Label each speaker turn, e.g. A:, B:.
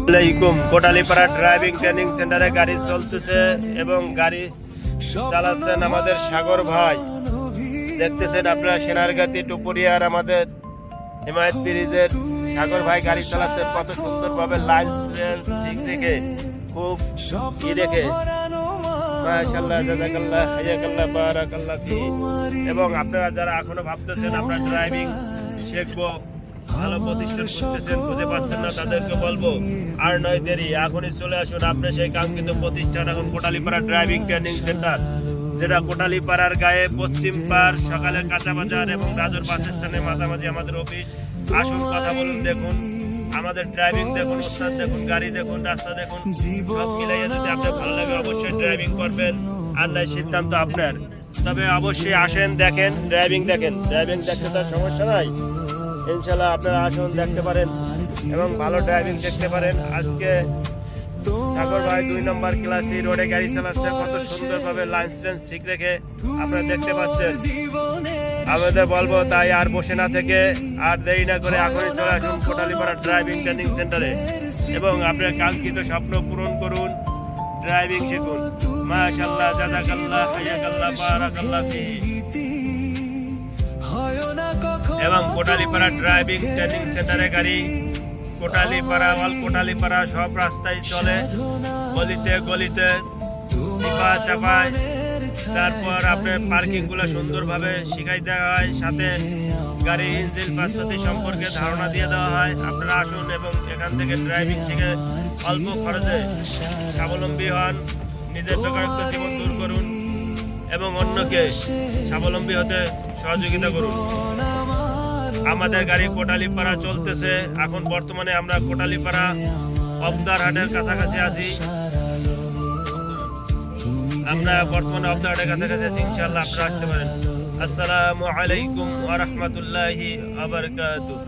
A: আলাইকুম। Kotalipara driving training সেন্টারে গাড়ি চলতেছে এবং গাড়ি চালাচ্ছেন আমাদের সাগর ভাই। দেখতেছেন আপনারা সেনারগাতি টুপুরিয়ার আমাদের হিমায়ত ব্রিজের সাগর ভাই গাড়ি চালাচ্ছেন কত সুন্দরভাবে, লাইসেন্স ঠিক রেখে, খুব ই রেখে। মাশাআল্লাহ, জাযাকাল্লাহ, হায়াকাল্লাহ, বারাকাল্লাহ ফি। এবং আপনারা যারা এখনো ভাবতেছেন আমরা ড্রাইভিং শিখবো, ভালো প্রতিষ্ঠান খুঁজতেছেন, খুঁজে পাচ্ছেন না, তাদেরকে বলবো আর নয় দেরি, এখনই চলে আসুন আপনার সেই কাঙ্ক্ষিত প্রতিষ্ঠান। এখন কোটালীপাড়া ড্রাইভিং ট্রেনিং সেন্টার, যেটা কোটালীপাড়ার গায়ে পশ্চিম পাড় সকালে কাঁচা বাজার এবং রাজুর বাস স্ট্যান্ডের মাঝামাঝি আমাদের অফিস। আসুন, কথা বলুন, দেখুন আমাদের ড্রাইভিং, দেখুন ওস্তাদ, দেখুন গাড়ি, দেখুন রাস্তা, দেখুন সব মিলাইয়া যদি আপনার ভালো লাগে অবশ্যই ড্রাইভিং করবেন, আর নাই সিদ্ধান্ত আপনার। তবে অবশ্যই আসেন, দেখেন ড্রাইভিং, দেখেন ড্রাইভিং দেখতে তার সমস্যা নাই, ইনশাল্লাহ আপনারা আসুন, দেখতে পারেন এবং ভালো ড্রাইভিং শিখতে পারেন। আজকে সাগর ভাই 2 নম্বর ক্লাসে রোডে গাড়ি চালাচ্ছে কত সুন্দরভাবে, লাইসেন্স ঠিক রেখে, আপনারা দেখতে পাচ্ছেন। আমাদের বলবো তাই আর বসে না থেকে, আর দেরি না করে এখনই চলে আসুন কোটালীপাড়া ড্রাইভিং ট্রেনিং সেন্টারে এবং আপনার কাঙ্ক্ষিত স্বপ্ন পূরণ করুন, ড্রাইভিং শিখুন। মাশাআল্লাহ, জাযাকাল্লাহ, হায়াকাল্লাহ, বারাকাল্লাহ ফি। এবং কোটালীপাড়া ড্রাইভিং ট্রেনিং সেন্টারে গাড়ি কোটালীপাড়া অল কোটালীপাড়া সব রাস্তায় চলে, গলিতে গলিতে চিপা চাপায়, তারপর আপনার পার্কিং গুলো সুন্দরভাবে শিখাই দেওয়া হয়, সাথে গাড়ি ইঞ্জিন পাশপাতি সম্পর্কে ধারণা দিয়ে দেওয়া হয়। আপনারা আসুন এবং এখান থেকে ড্রাইভিং শিখে অল্প খরচে স্বাবলম্বী হন, নিজের বেকারত্ব জীবন দূর করুন এবং অন্যকে স্বাবলম্বী হতে সহযোগিতা করুন। আমাদের গাড়ি কোটালীপাড়া চলতেছে, এখন বর্তমানে আমরা কোটালীপাড়া অবদারহাটের কাছাকাছি আছি। আমরা বর্তমানে অবদারহাটের কাছাকাছি আছি, ইনশাআল্লাহ আপনারা আসতে পারেন। আসসালামু আলাইকুম ওয়া রাহমাতুল্লাহি ওয়া বারাকাতুহু।